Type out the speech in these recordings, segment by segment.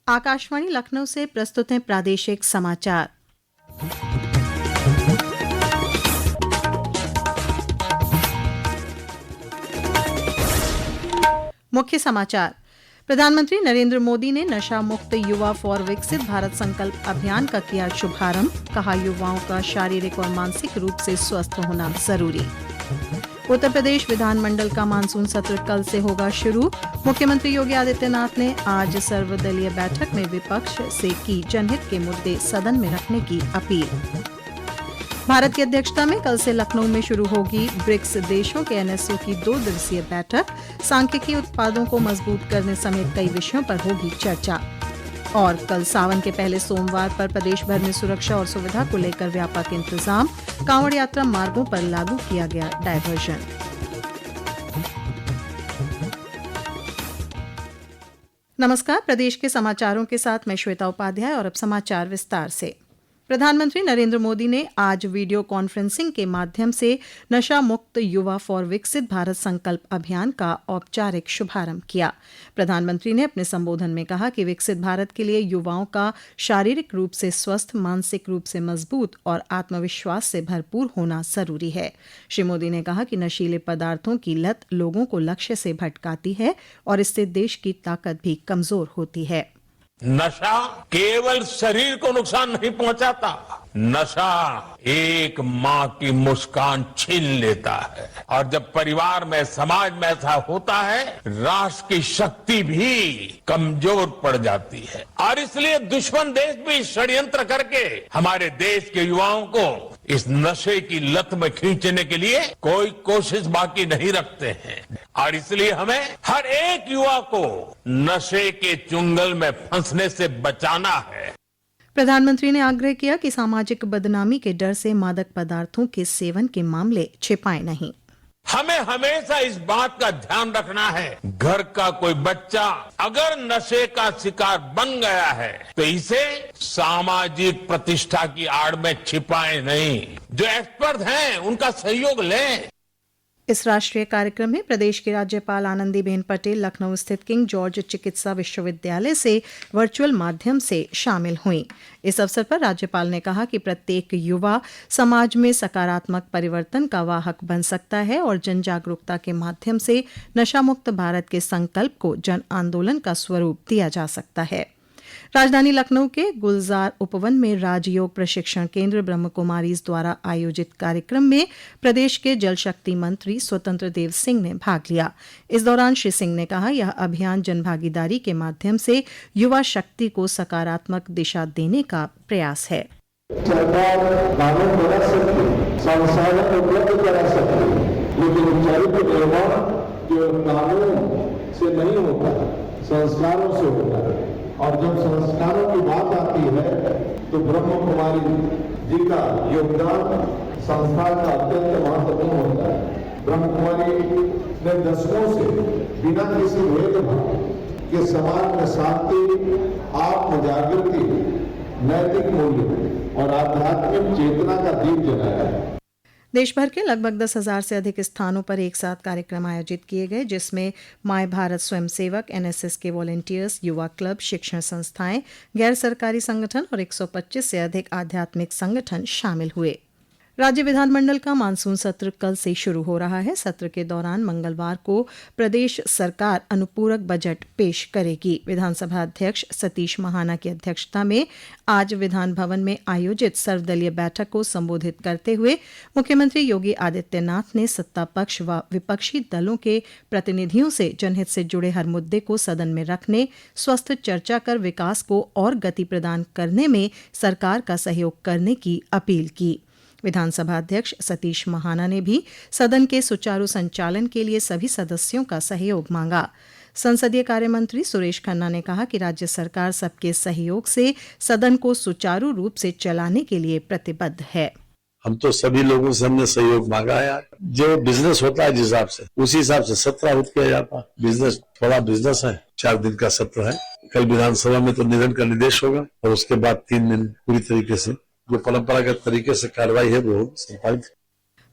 आकाशवाणी लखनऊ से प्रस्तुत हैं प्रादेशिक समाचार। मुख्य समाचार। प्रधानमंत्री नरेंद्र मोदी ने नशा मुक्त युवा फॉर विकसित भारत संकल्प अभियान का किया शुभारंभ। कहा, युवाओं का शारीरिक और मानसिक रूप से स्वस्थ होना जरूरी। उत्तर प्रदेश विधानमंडल का मानसून सत्र कल से होगा शुरू। मुख्यमंत्री योगी आदित्यनाथ ने आज सर्वदलीय बैठक में विपक्ष से की जनहित के मुद्दे सदन में रखने की अपील। भारत की अध्यक्षता में कल से लखनऊ में शुरू होगी ब्रिक्स देशों के एनएसओ की 2 दिवसीय बैठक। सांख्यिकी उत्पादों को मजबूत करने समेत कई विषयों पर होगी चर्चा। और कल सावन के पहले सोमवार पर प्रदेश भर में सुरक्षा और सुविधा को लेकर व्यापक इंतजाम। कांवड़ यात्रा मार्गों पर लागू किया गया डायवर्जन। नमस्कार, प्रदेश के समाचारों के साथ मैं श्वेता उपाध्याय और अब समाचार विस्तार से। प्रधानमंत्री नरेंद्र मोदी ने आज वीडियो कॉन्फ्रेंसिंग के माध्यम से नशा मुक्त युवा फॉर विकसित भारत संकल्प अभियान का औपचारिक शुभारंभ किया। प्रधानमंत्री ने अपने संबोधन में कहा कि विकसित भारत के लिए युवाओं का शारीरिक रूप से स्वस्थ, मानसिक रूप से मजबूत और आत्मविश्वास से भरपूर होना जरूरी है। श्री मोदी ने कहा कि नशीले पदार्थों की लत लोगों को लक्ष्य से भटकाती है और इससे देश की ताकत भी कमजोर होती है। नशा केवल शरीर को नुकसान नहीं पहुंचाता, नशा एक माँ की मुस्कान छीन लेता है और जब परिवार में, समाज में ऐसा होता है, राष्ट्र की शक्ति भी कमजोर पड़ जाती है। और इसलिए दुश्मन देश भी षड्यंत्र करके हमारे देश के युवाओं को इस नशे की लत में खींचने के लिए कोई कोशिश बाकी नहीं रखते हैं। और इसलिए हमें हर एक युवा को नशे के चुंगल में फंसने से बचाना है। प्रधानमंत्री ने आग्रह किया कि सामाजिक बदनामी के डर से मादक पदार्थों के सेवन के मामले छिपाए नहीं। हमें हमेशा इस बात का ध्यान रखना है, घर का कोई बच्चा अगर नशे का शिकार बन गया है तो इसे सामाजिक प्रतिष्ठा की आड़ में छिपाए नहीं। जो एक्सपर्ट हैं उनका सहयोग लें। इस राष्ट्रीय कार्यक्रम में प्रदेश की राज्यपाल आनंदीबेन पटेल लखनऊ स्थित किंग जॉर्ज चिकित्सा विश्वविद्यालय से वर्चुअल माध्यम से शामिल हुईं। इस अवसर पर राज्यपाल ने कहा कि प्रत्येक युवा समाज में सकारात्मक परिवर्तन का वाहक बन सकता है और जन जागरूकता के माध्यम से नशामुक्त भारत के संकल्प को जन आंदोलन का स्वरूप दिया जा सकता है। राजधानी लखनऊ के गुलजार उपवन में राजयोग प्रशिक्षण केंद्र ब्रह्म कुमारीज द्वारा आयोजित कार्यक्रम में प्रदेश के जल शक्ति मंत्री स्वतंत्र देव सिंह ने भाग लिया। इस दौरान श्री सिंह ने कहा, यह अभियान जनभागीदारी के माध्यम से युवा शक्ति को सकारात्मक दिशा देने का प्रयास है। सरकार कानून बना सकती, संसाधन उपलब्ध करा सकती, लेकिन चरित्र निर्माण केवल कानून से नहीं होता, संस्कारों से होता है। और जब संस्कारों की बात आती है तो ब्रह्म कुमारी जी का योगदान संस्कार का अत्यंत महत्वपूर्ण होता है। ब्रह्म कुमारी ने दशकों से बिना किसी भेदभाव के समाज में शांति, आत्मजागृति, नैतिक मूल्य और आध्यात्मिक चेतना का दीप जलाया है। देश भर के लगभग 10,000 से अधिक स्थानों पर एक साथ कार्यक्रम आयोजित किए गए, जिसमें माय भारत स्वयंसेवक, एनएसएस के वॉलंटियर्स, युवा क्लब, शिक्षण संस्थाएं, गैर सरकारी संगठन और 125 से अधिक आध्यात्मिक संगठन शामिल हुए। राज्य विधानमंडल का मानसून सत्र कल से शुरू हो रहा है। सत्र के दौरान मंगलवार को प्रदेश सरकार अनुपूरक बजट पेश करेगी। विधानसभा अध्यक्ष सतीश महाना की अध्यक्षता में आज विधान भवन में आयोजित सर्वदलीय बैठक को संबोधित करते हुए मुख्यमंत्री योगी आदित्यनाथ ने सत्ता पक्ष व विपक्षी दलों के प्रतिनिधियों से जनहित से जुड़े हर मुद्दे को सदन में रखने, स्वस्थ चर्चा कर विकास को और गति प्रदान करने में सरकार का सहयोग करने की अपील की। विधानसभा अध्यक्ष सतीश महाना ने भी सदन के सुचारू संचालन के लिए सभी सदस्यों का सहयोग मांगा। संसदीय कार्य मंत्री सुरेश खन्ना ने कहा कि राज्य सरकार सबके सहयोग से सदन को सुचारू रूप से चलाने के लिए प्रतिबद्ध है। हम तो सभी लोगों से हमने सहयोग मांगा है। जो बिजनेस होता है जिस हिसाब से, उसी हिसाब से सत्र आहूत किया जाता। बिजनेस थोड़ा बिजनेस है। 4 दिन का सत्र है। कल विधानसभा में तो निधन का निर्देश होगा और उसके बाद 3 दिन पूरी तरीके से जो परंपरागत तरीके से कार्रवाई है वो संपादित।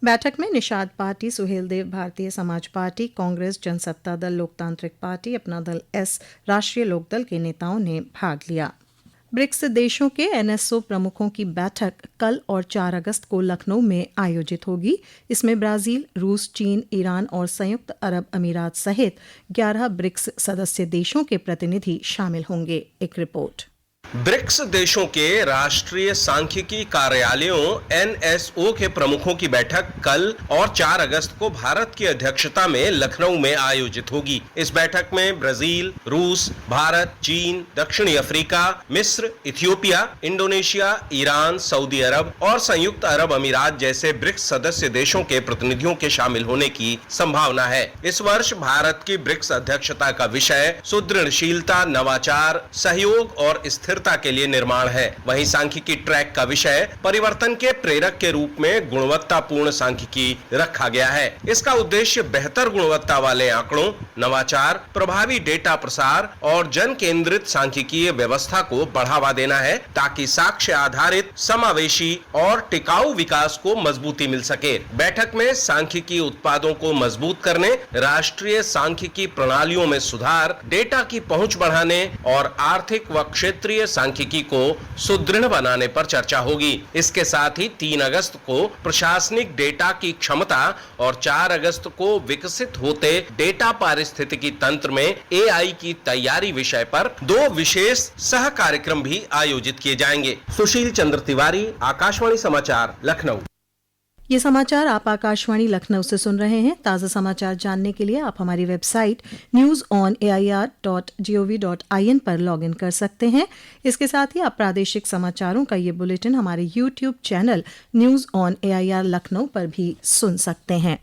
बैठक में निषाद पार्टी, सुहेलदेव भारतीय समाज पार्टी, कांग्रेस, जनसत्ता दल, लोकतांत्रिक पार्टी, अपना दल एस, राष्ट्रीय लोकदल के नेताओं ने भाग लिया। ब्रिक्स देशों के एनएसओ प्रमुखों की बैठक कल और 4 अगस्त को लखनऊ में आयोजित होगी। इसमें ब्राजील, रूस, चीन, ईरान और संयुक्त अरब अमीरात सहित 11 ब्रिक्स सदस्य देशों के प्रतिनिधि शामिल होंगे। एक रिपोर्ट। ब्रिक्स देशों के राष्ट्रीय सांख्यिकी कार्यालयों एनएसओ के प्रमुखों की बैठक कल और 4 अगस्त को भारत की अध्यक्षता में लखनऊ में आयोजित होगी। इस बैठक में ब्राजील, रूस, भारत, चीन, दक्षिणी अफ्रीका, मिस्र, इथियोपिया, इंडोनेशिया, ईरान, सऊदी अरब और संयुक्त अरब अमीरात जैसे ब्रिक्स सदस्य देशों के प्रतिनिधियों के शामिल होने की संभावना है। इस वर्ष भारत की ब्रिक्स अध्यक्षता का विषय सुदृढ़शीलता, नवाचार, सहयोग और स्थिरता के लिए निर्माण है। वहीं सांख्यिकी ट्रैक का विषय परिवर्तन के प्रेरक के रूप में गुणवत्तापूर्ण सांख्यिकी रखा गया है। इसका उद्देश्य बेहतर गुणवत्ता वाले आंकड़ों, नवाचार, प्रभावी डेटा प्रसार और जन केंद्रित सांख्यिकीय व्यवस्था को बढ़ावा देना है, ताकि साक्ष्य आधारित, समावेशी और टिकाऊ विकास को मजबूती मिल सके। बैठक में सांख्यिकी उत्पादों को मजबूत करने, राष्ट्रीय सांख्यिकी प्रणालियों में सुधार, डेटा की पहुंच बढ़ाने और आर्थिक व क्षेत्रीय सांख्यिकी को सुदृढ़ बनाने पर चर्चा होगी। इसके साथ ही 3 अगस्त को प्रशासनिक डेटा की क्षमता और 4 अगस्त को विकसित होते डेटा पारिस्थितिकी तंत्र में एआई की तैयारी विषय पर 2 विशेष सह कार्यक्रम भी आयोजित किए जाएंगे। सुशील चंद्र तिवारी, आकाशवाणी समाचार, लखनऊ। ये समाचार आप आकाशवाणी लखनऊ से सुन रहे हैं। ताज़ा समाचार जानने के लिए आप हमारी वेबसाइट newsonair.gov.in पर लॉगिन कर सकते हैं। इसके साथ ही आप प्रादेशिक समाचारों का ये बुलेटिन हमारे YouTube channel news on AIR Lucknow पर भी सुन सकते हैं।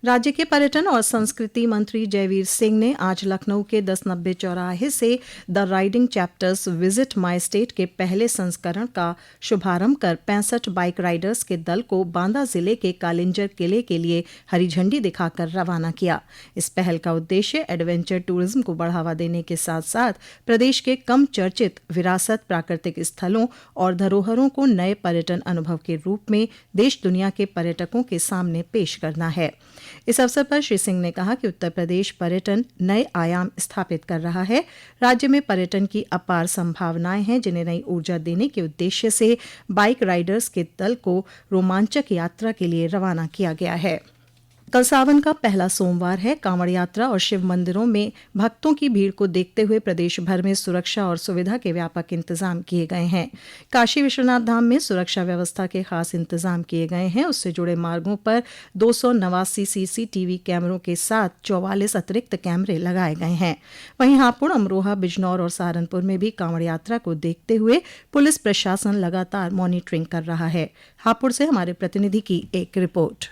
राज्य के पर्यटन और संस्कृति मंत्री जयवीर सिंह ने आज लखनऊ के 1090 चौराहे से the riding chapters visit my state के पहले संस्करण का शुभारंभ कर 65 बाइक राइडर्स के दल को बांदा जिले के कालिंजर किले के लिए हरी झंडी दिखाकर रवाना किया। इस पहल का उद्देश्य एडवेंचर टूरिज्म को बढ़ावा देने के साथ साथ प्रदेश के कम चर्चित विरासत, प्राकृतिक स्थलों और धरोहरों को नए पर्यटन अनुभव के रूप में देश दुनिया के पर्यटकों के सामने पेश करना है। इस अवसर पर श्री सिंह ने कहा कि उत्तर प्रदेश पर्यटन नए आयाम स्थापित कर रहा है। राज्य में पर्यटन की अपार संभावनाएं हैं, जिन्हें नई ऊर्जा देने के उद्देश्य से बाइक राइडर्स के दल को रोमांचक यात्रा के लिए रवाना किया गया है। कल सावन का पहला सोमवार है। कांवड़ यात्रा और शिव मंदिरों में भक्तों की भीड़ को देखते हुए प्रदेश भर में सुरक्षा और सुविधा के व्यापक इंतजाम किए गए हैं। काशी विश्वनाथ धाम में सुरक्षा व्यवस्था के खास इंतजाम किए गए हैं। उससे जुड़े मार्गों पर 289 CCTV कैमरों के साथ 44 अतिरिक्त कैमरे लगाए गए हैं। वहीं हापुड़, अमरोहा, बिजनौर और सहारनपुर में भी कांवड़ यात्रा को देखते हुए पुलिस प्रशासन लगातार मॉनिटरिंग कर रहा है। हापुड़ से हमारे प्रतिनिधि की एक रिपोर्ट।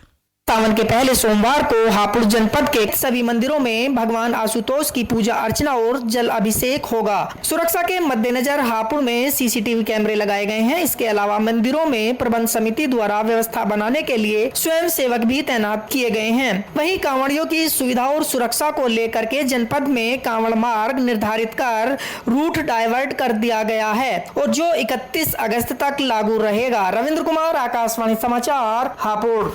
सावन के पहले सोमवार को हापुड़ जनपद के सभी मंदिरों में भगवान आशुतोष की पूजा अर्चना और जल अभिषेक होगा। सुरक्षा के मद्देनजर हापुड़ में CCTV कैमरे लगाए गए हैं। इसके अलावा मंदिरों में प्रबंध समिति द्वारा व्यवस्था बनाने के लिए स्वयं सेवक भी तैनात किए गए हैं। वहीं कांवड़ियों की सुविधा और सुरक्षा को लेकर के जनपद में कांवड़ मार्ग निर्धारित कर रूट डाइवर्ट कर दिया गया है और जो 31 अगस्त तक लागू रहेगा। रविंद्र कुमार, आकाशवाणी समाचार, हापुड़।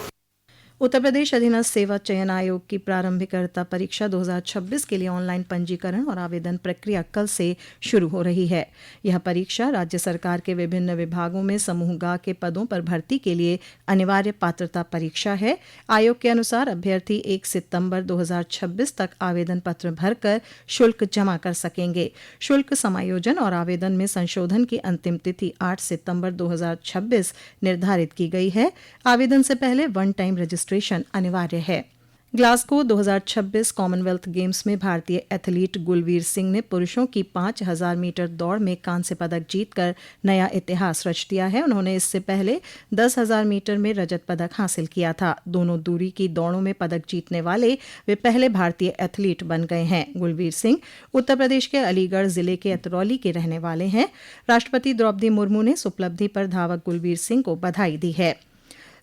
उत्तर प्रदेश अधीनस्थ सेवा चयन आयोग की प्रारंभिकर्ता परीक्षा 2026 के लिए ऑनलाइन पंजीकरण और आवेदन प्रक्रिया कल से शुरू हो रही है। यह परीक्षा राज्य सरकार के विभिन्न विभागों में समूह ग के पदों पर भर्ती के लिए अनिवार्य पात्रता परीक्षा है। आयोग के अनुसार अभ्यर्थी 1 सितंबर 2026 तक आवेदन पत्र भरकर शुल्क जमा कर सकेंगे। शुल्क समायोजन और आवेदन में संशोधन की अंतिम तिथि 8 सितंबर 2026 निर्धारित की गई है। आवेदन से पहले वन टाइम रजिस्ट्रेशन अनिवार्य है। ग्लासगो 2026 कॉमनवेल्थ गेम्स में भारतीय एथलीट गुलवीर सिंह ने पुरुषों की 5000 मीटर दौड़ में कांस्य पदक जीतकर नया इतिहास रच दिया है। उन्होंने इससे पहले 10,000 मीटर में रजत पदक हासिल किया था। दोनों दूरी की दौड़ों में पदक जीतने वाले वे पहले भारतीय एथलीट बन गए हैं। गुलवीर सिंह उत्तर प्रदेश के अलीगढ़ जिले के अतरौली के रहने वाले हैं। राष्ट्रपति द्रौपदी मुर्मू ने इस उपलब्धि पर धावक गुलवीर सिंह को बधाई दी है।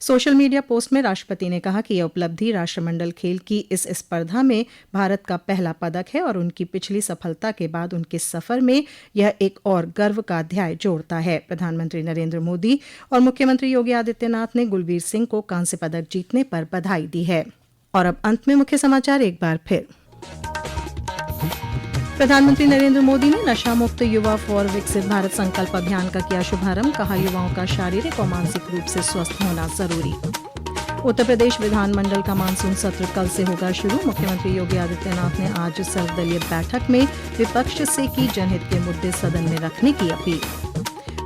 सोशल मीडिया पोस्ट में राष्ट्रपति ने कहा कि यह उपलब्धि राष्ट्रमंडल खेल की इस स्पर्धा में भारत का पहला पदक है और उनकी पिछली सफलता के बाद उनके सफर में यह एक और गर्व का अध्याय जोड़ता है। प्रधानमंत्री नरेंद्र मोदी और मुख्यमंत्री योगी आदित्यनाथ ने गुलवीर सिंह को कांस्य पदक जीतने पर बधाई दी है। और अब अंत में मुख्य समाचार एक बार फिर। प्रधानमंत्री नरेंद्र मोदी ने नशा मुक्त युवा फॉर विकसित भारत संकल्प अभियान का किया शुभारंभ। कहा, युवाओं का शारीरिक और मानसिक रूप से स्वस्थ होना जरूरी। उत्तर प्रदेश विधानमंडल का मानसून सत्र कल से होगा शुरू। मुख्यमंत्री योगी आदित्यनाथ ने आज सर्वदलीय बैठक में विपक्ष से की जनहित के मुद्दे सदन में रखने की अपील।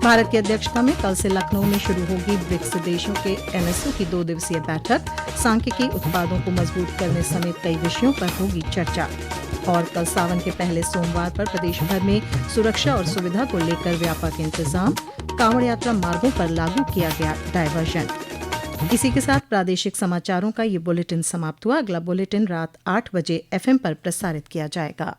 भारत की अध्यक्षता में कल से लखनऊ में शुरू होगी ब्रिक्स देशों के NSO की 2 दिवसीय बैठक। सांख्यिकी उत्पादों को मजबूत करने समेत कई विषयों पर होगी चर्चा। और कल सावन के पहले सोमवार पर प्रदेश भर में सुरक्षा और सुविधा को लेकर व्यापक इंतजाम। कांवड़ यात्रा मार्गों पर लागू किया गया डायवर्जन। इसी के साथ प्रादेशिक समाचारों का ये बुलेटिन समाप्त हुआ। अगला बुलेटिन रात 8 बजे FM पर प्रसारित किया जाएगा।